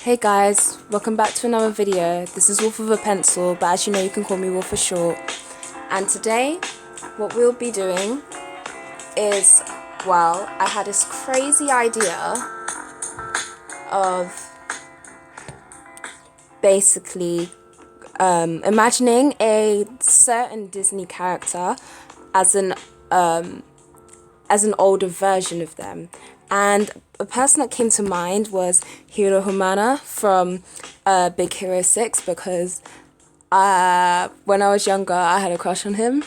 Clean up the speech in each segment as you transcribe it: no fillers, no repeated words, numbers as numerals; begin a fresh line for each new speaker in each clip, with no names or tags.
Hey guys, welcome back to another video. This is Wolf with a Pencil, but as you know you can call me Wolf for short. And today, what we'll be doing is, well, I had this crazy idea of basically imagining a certain Disney character as an older version of them. And a person that came to mind was Hiro from Big Hero 6, because when I was younger I had a crush on him,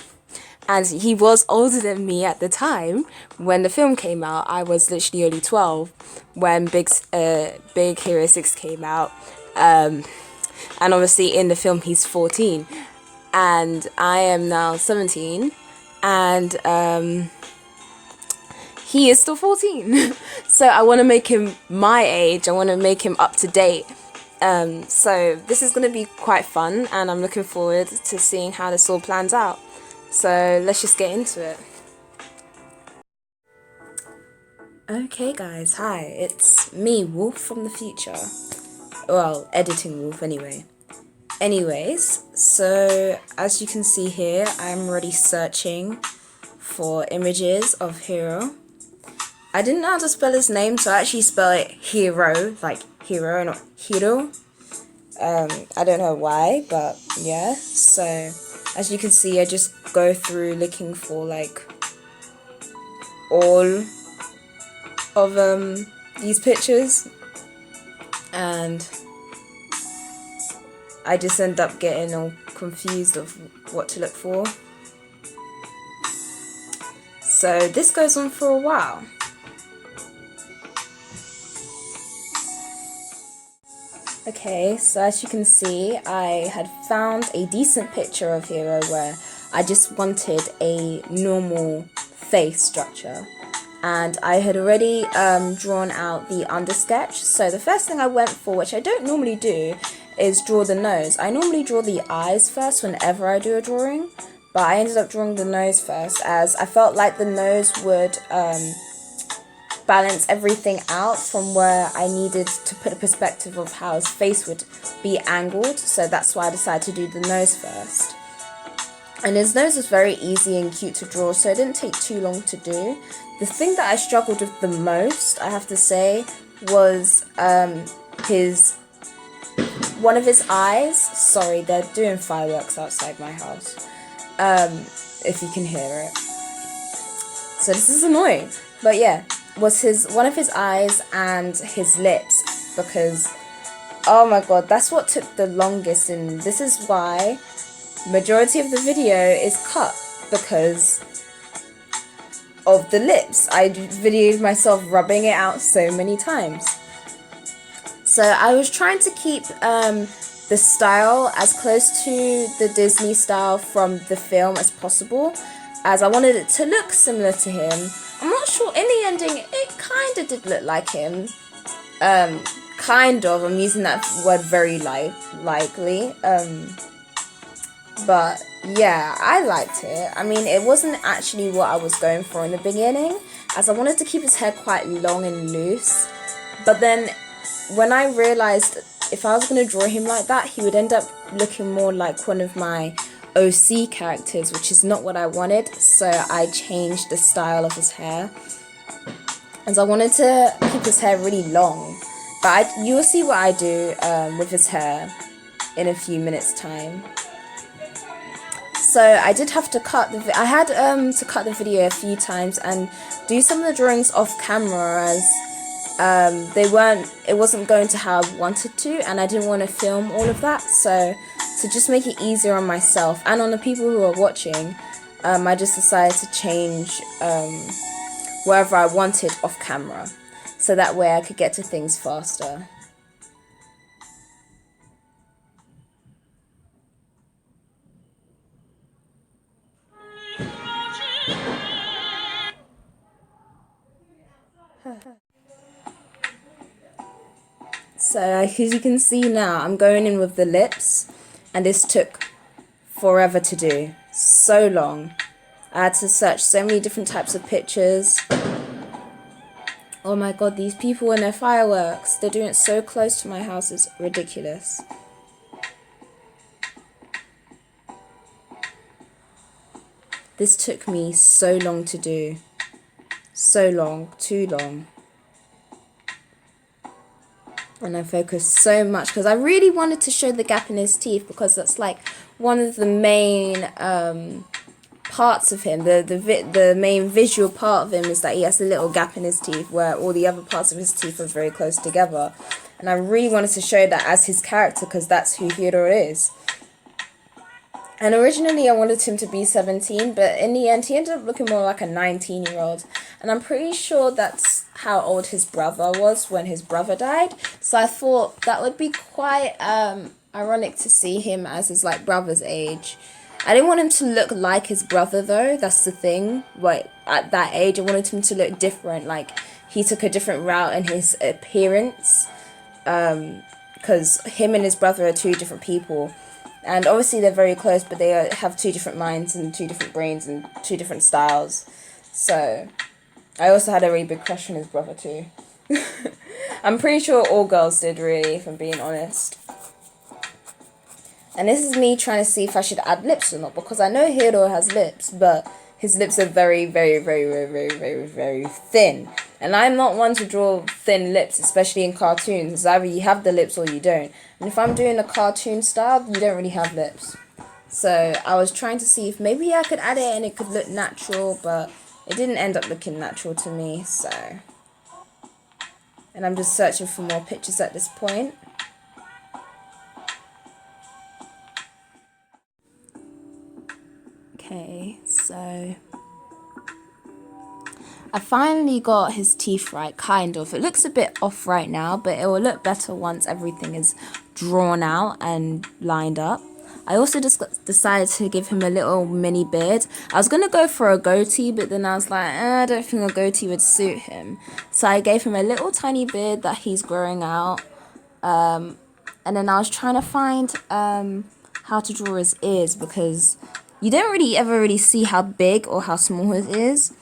and he was older than me at the time when the film came out. I was literally only 12 when Big Hero 6 came out, and obviously in the film he's 14 and I am now 17, and he is still 14. So I want to make him my age. I want to make him up to date. So this is going to be quite fun, and I'm looking forward to seeing how this all plans out. So let's just get into it. Okay guys, hi, it's me, Wolf from the future. Well, editing Wolf anyway. Anyways, so as you can see here, I'm already searching for images of Hiro. I didn't know how to spell his name, so I actually spell it Hiro, like hero, not Hiro. I don't know why, but yeah. So as you can see, I just go through looking for like all of these pictures, and I just end up getting all confused of what to look for. So this goes on for a while. Okay, so as you can see, I had found a decent picture of Hiro where I just wanted a normal face structure, and I had already drawn out the undersketch. So the first thing I went for, which I don't normally do, is draw the nose. I normally draw the eyes first whenever I do a drawing, but I ended up drawing the nose first as I felt like the nose would balance everything out from where I needed to put a perspective of how his face would be angled. So that's why I decided to do the nose first. And his nose was very easy and cute to draw, so it didn't take too long to do. The thing that I struggled with the most, I have to say, was one of his eyes. Sorry, they're doing fireworks outside my house, if you can hear it. So this is annoying, but yeah, was one of his eyes and his lips, because oh my god, that's what took the longest, and this is why majority of the video is cut, because of the lips. I videoed myself rubbing it out so many times. So I was trying to keep the style as close to the Disney style from the film as possible, as I wanted it to look similar to him. I'm not sure, in the ending it kind of did look like him. Kind of, I'm using that word very likely. But yeah, I liked it. I mean, it wasn't actually what I was going for in the beginning, as I wanted to keep his hair quite long and loose. But then when I realized if I was going to draw him like that, he would end up looking more like one of my OC characters, which is not what I wanted. So I changed the style of his hair, as I wanted to keep his hair really long. But you will see what I do with his hair in a few minutes time. So I did have to cut I had to cut the video a few times and do some of the drawings off camera, as it wasn't going to how I wanted to, and I didn't want to film all of that. So to just make it easier on myself and on the people who are watching, I just decided to change wherever I wanted off camera, so that way I could get to things faster. So as you can see now, I'm going in with the lips, and this took forever to do. So long. I had to search so many different types of pictures Oh my god, these people and their fireworks. They're doing it so close to my house. It's ridiculous. This took me so long to do. So long. Too long. And I focused so much because I really wanted to show the gap in his teeth, because that's like one of the main parts of him. The main visual part of him is that he has a little gap in his teeth where all the other parts of his teeth are very close together. And I really wanted to show that as his character, because that's who Hiro is. And originally I wanted him to be 17, but in the end he ended up looking more like a 19-year-old. And I'm pretty sure that's how old his brother was when his brother died. So I thought that would be quite ironic to see him as his like brother's age. I didn't want him to look like his brother though, that's the thing. Like at that age I wanted him to look different, like he took a different route in his appearance. Because him and his brother are two different people. And obviously they're very close, but they have two different minds and two different brains and two different styles. So I also had a really big crush on his brother too. I'm pretty sure all girls did, really, if I'm being honest. And this is me trying to see if I should add lips or not, because I know Hiro has lips, but his lips are very, very, very, very, very, very, very thin. And I'm not one to draw thin lips, especially in cartoons. It's either you have the lips or you don't. And if I'm doing a cartoon style, you don't really have lips. So I was trying to see if maybe I could add it and it could look natural, but it didn't end up looking natural to me, so. And I'm just searching for more pictures at this point. Okay, so I finally got his teeth right, kind of. It looks a bit off right now, but it will look better once everything is drawn out and lined up. I also just decided to give him a little mini beard. I was going to go for a goatee, but then I was like, I don't think a goatee would suit him. So I gave him a little tiny beard that he's growing out. And then I was trying to find how to draw his ears, because you don't really ever really see how big or how small his ears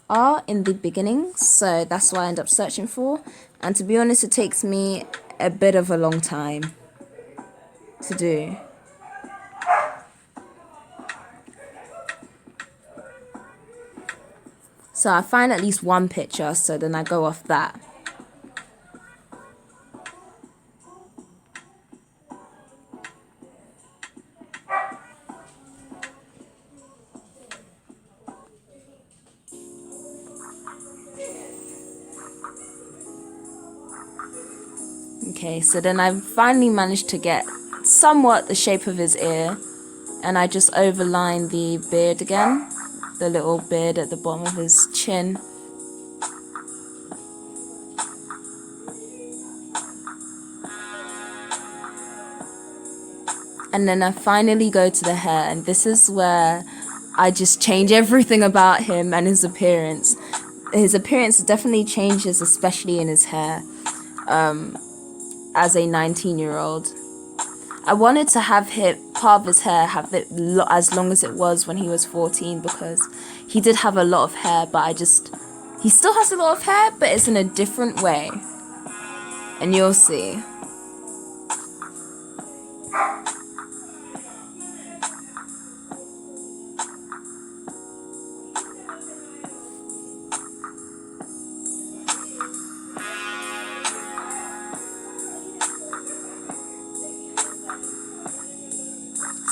are in the beginning. So that's what I end up searching for. And to be honest, it takes me a bit of a long time to do. So I find at least one picture, so then I go off that. Okay, so then I finally managed to get somewhat the shape of his ear, and I just overline the beard again, the little beard at the bottom of his chin. And then I finally go to the hair, and this is where I just change everything about him and his appearance. His appearance definitely changes, especially in his hair, as a 19-year-old. I wanted to have part of his hair have it as long as it was when he was 14, because he did have a lot of hair, but he still has a lot of hair, but it's in a different way. And you'll see.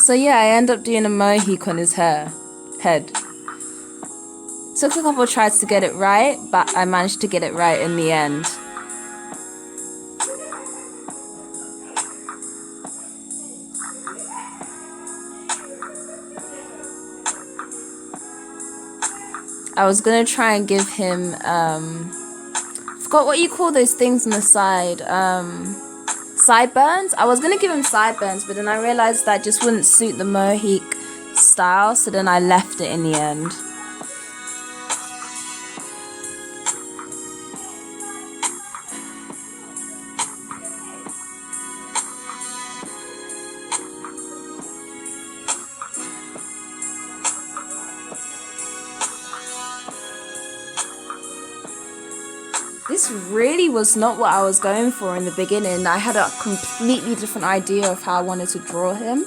So yeah, I end up doing a mohawk on his head. Took a couple of tries to get it right, but I managed to get it right in the end. I was gonna try and give him, forgot what you call those things on the side, sideburns. I was gonna give him sideburns, but then I realized that just wouldn't suit the mohawk style, so then I left it in the end. This this really was not what I was going for in the beginning. I had a completely different idea of how I wanted to draw him.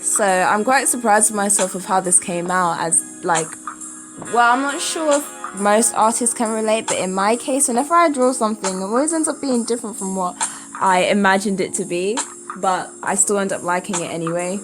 So I'm quite surprised with myself of how this came out, as like, well, I'm not sure if most artists can relate, but in my case, whenever I draw something, it always ends up being different from what I imagined it to be, but I still end up liking it anyway.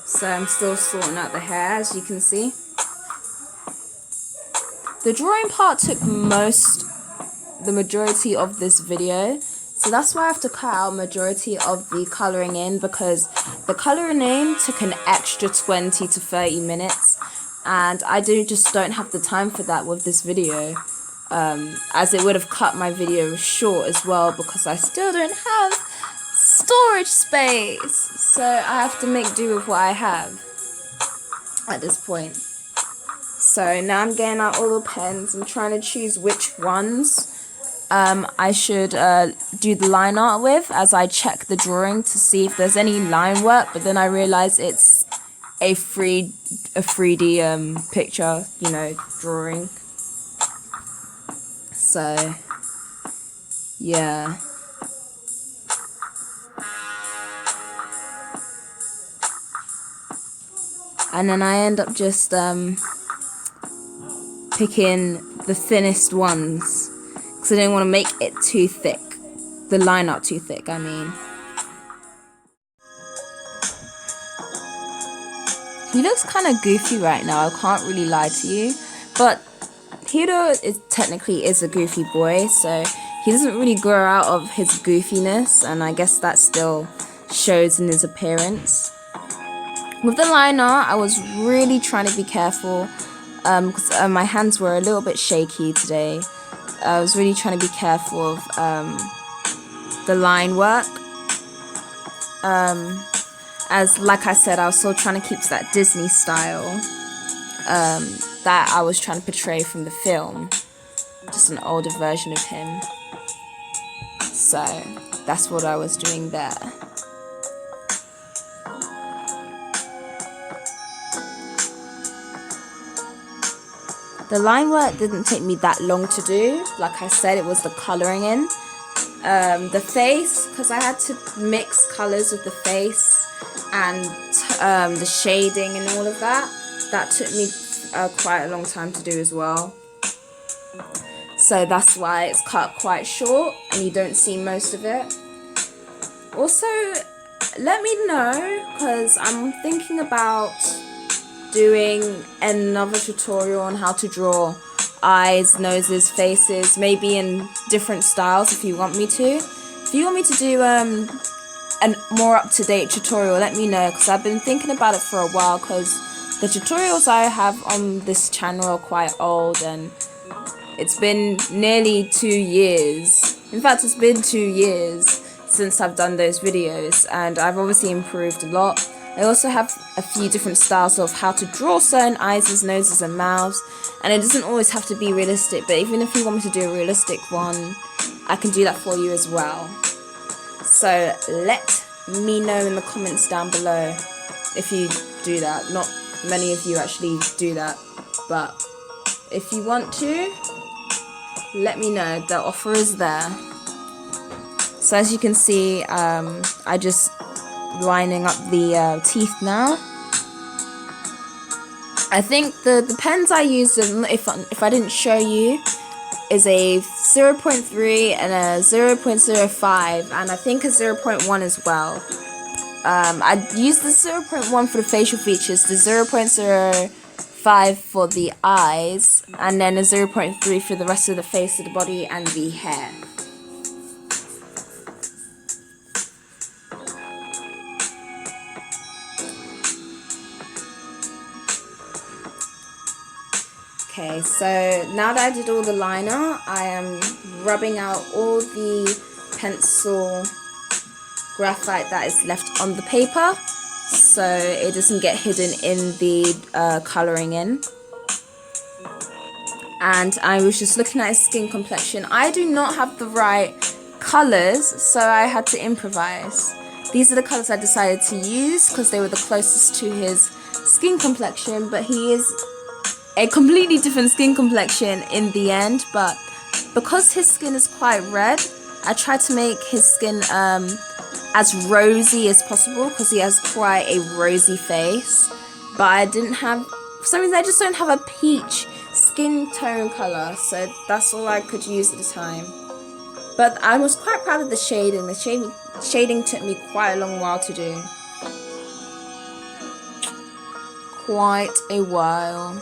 So I'm still sorting out the hair, as you can see. The drawing part took the majority of this video, so that's why I have to cut out majority of the colouring in, because the colouring in took an extra 20 to 30 minutes, and I just don't have the time for that with this video, as it would have cut my video short as well, because I still don't have storage space, so I have to make do with what I have at this point. So now I'm getting out all the pens. I'm trying to choose which ones I should do the line art with, as I check the drawing to see if there's any line work, but then I realize it's a 3D picture, you know, drawing. So yeah. And then I end up just picking the thinnest ones, because I didn't want to make it too thick, the line art too thick, I mean. He looks kind of goofy right now, I can't really lie to you, but Hiro technically is a goofy boy, so he doesn't really grow out of his goofiness, and I guess that still shows in his appearance. With the line art, I was really trying to be careful, because my hands were a little bit shaky today. I was really trying to be careful of the line work. As like I said, I was still trying to keep that Disney style that I was trying to portray from the film. Just an older version of him. So that's what I was doing there. The line work didn't take me that long to do. Like I said, it was the colouring in. The face, because I had to mix colours with the face and the shading and all of that. That took me quite a long time to do as well. So that's why it's cut quite short and you don't see most of it. Also, let me know, because I'm thinking about doing another tutorial on how to draw eyes, noses, faces, maybe in different styles if you want me to. If you want me to do a more up-to-date tutorial, let me know, because I've been thinking about it for a while, because the tutorials I have on this channel are quite old, and it's been nearly 2 years. In fact, it's been 2 years since I've done those videos, and I've obviously improved a lot. I also have a few different styles of how to draw certain eyes, noses and mouths, and it doesn't always have to be realistic, but even if you want me to do a realistic one, I can do that for you as well. So let me know in the comments down below if you do that. Not many of you actually do that, but if you want to, let me know. The offer is there. So as you can see, I just lining up the teeth now. I think the pens I use, if I didn't show you, is a 0.3 and a 0.05, and I think a 0.1 as well. I used the 0.1 for the facial features, the 0.05 for the eyes, and then a 0.3 for the rest of the face, of the body, and the hair. Okay, so now that I did all the liner, I am rubbing out all the pencil graphite that is left on the paper, so it doesn't get hidden in the colouring in. and I was just looking at his skin complexion. I do not have the right colors, so I had to improvise. These are the colors I decided to use because they were the closest to his skin complexion, but he is a completely different skin complexion in the end. But because his skin is quite red, I tried to make his skin as rosy as possible because he has quite a rosy face. But I didn't have, for some reason I just don't have a peach skin tone color, so that's all I could use at the time. But I was quite proud of the shading. The shading took me quite a long while to do. Quite a while.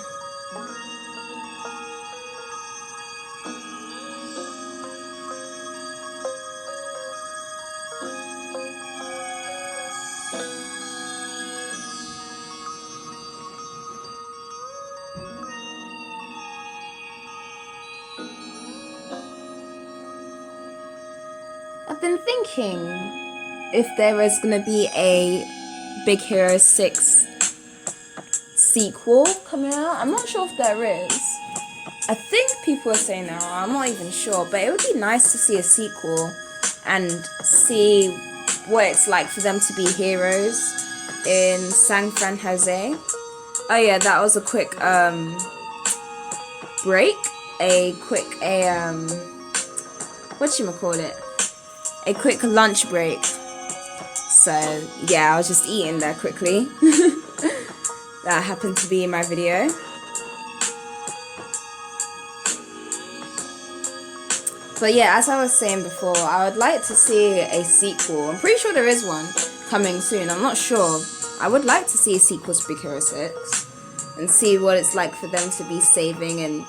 I've been thinking if there is going to be a Big Hero 6 sequel coming out. I'm not sure if there is. I think people are saying there are. I'm not even sure. But it would be nice to see a sequel and see what it's like for them to be heroes in San Jose. Oh yeah, that was a quick break. A quick lunch break. So yeah, I was just eating there quickly. That happened to be in my video. But yeah, as I was saying before, I would like to see a sequel. I'm pretty sure there is one coming soon. I'm not sure. I would like to see a sequel to Big Hero 6 and see what it's like for them to be saving and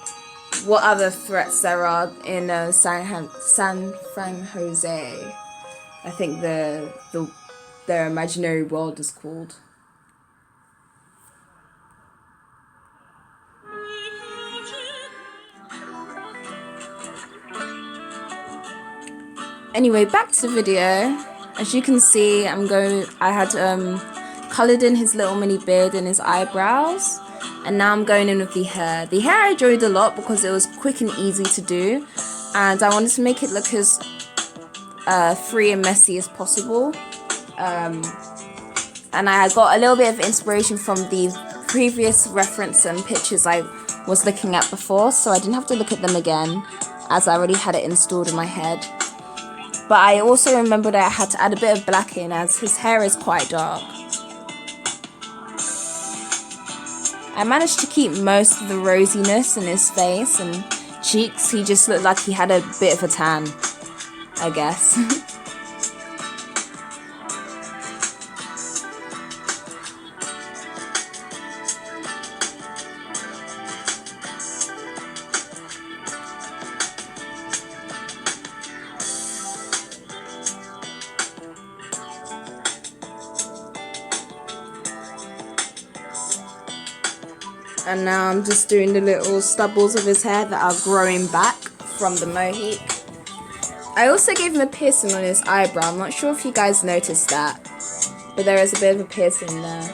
what other threats there are in San Jose. I think their imaginary world is called. Anyway, back to the video. As you can see, I had coloured in his little mini beard and his eyebrows. And now I'm going in with the hair. The hair I enjoyed a lot because it was quick and easy to do. And I wanted to make it look as free and messy as possible. And I got a little bit of inspiration from the previous reference and pictures I was looking at before. So I didn't have to look at them again, as I already had it installed in my head. But I also remembered that I had to add a bit of black in, as his hair is quite dark. I managed to keep most of the rosiness in his face and cheeks. He just looked like he had a bit of a tan, I guess. And now I'm just doing the little stubbles of his hair that are growing back from the mohawk. I also gave him a piercing on his eyebrow. I'm not sure if you guys noticed that, but there is a bit of a piercing there.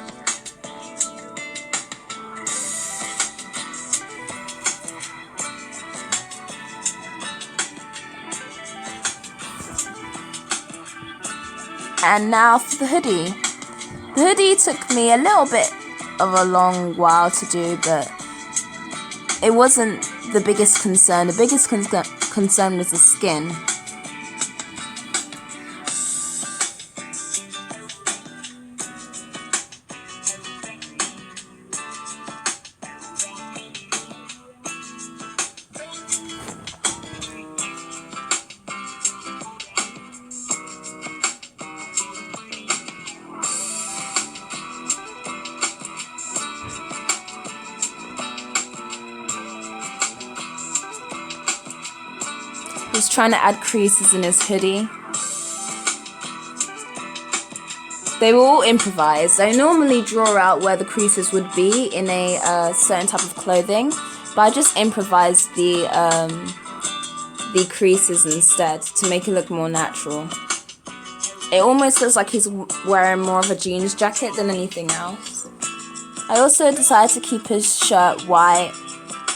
And now for the hoodie. The hoodie took me a little bit of a long while to do, but it wasn't the biggest concern. The biggest concern was the skin. He's trying to add creases in his hoodie. They were all improvised. I normally draw out where the creases would be in a certain type of clothing, but I just improvised the creases instead to make it look more natural. It almost looks like he's wearing more of a jeans jacket than anything else. I also decided to keep his shirt white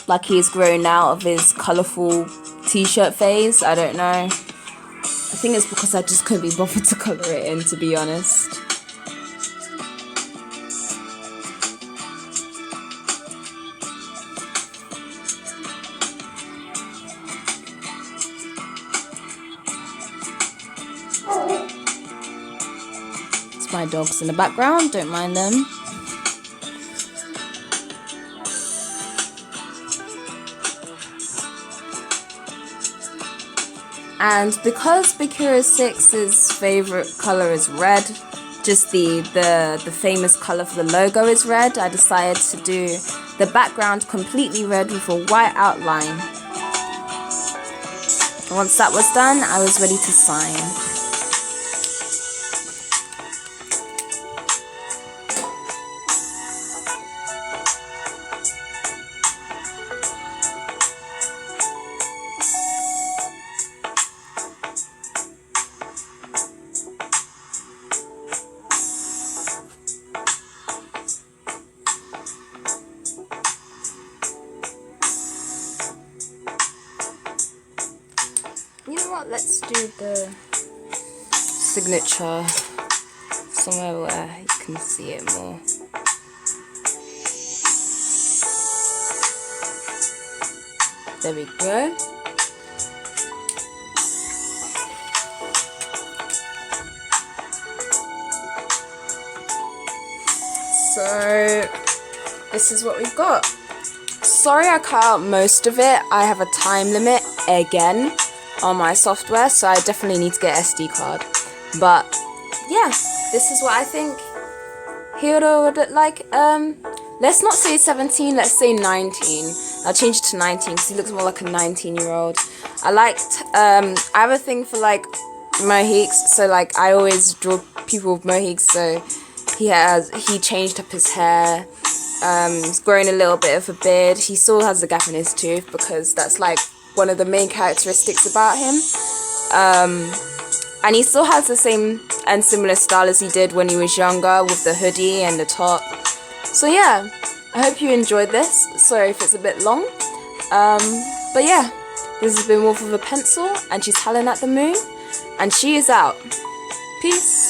like he's grown out of his colourful t-shirt phase. I don't know. I think it's because I just couldn't be bothered to colour it in, to be honest. It's my dogs in the background, don't mind them. And because Big Hero 6's favourite colour is red, just the famous colour for the logo is red, I decided to do the background completely red with a white outline. Once that was done, I was ready to sign. You know what, let's do the signature somewhere where you can see it more. There we go. So this is what we've got. Sorry I cut out most of it. I have a time limit again on my software, so I definitely need to get SD card. But yeah, this is what I think Hiro would look like. Let's not say 17, let's say 19. I'll change it to 19 because he looks more like a 19-year-old. I have a thing for like mohawks, so like I always draw people with mohawks. So he changed up his hair. He's grown a little bit of a beard. He still has a gap in his tooth because that's like one of the main characteristics about him. And he still has the same and similar style as he did when he was younger, with the hoodie and the top. So yeah, I hope you enjoyed this. Sorry if it's a bit long. But yeah, this has been Wolf with a Pencil, and she's howling at the moon, and she is out. Peace.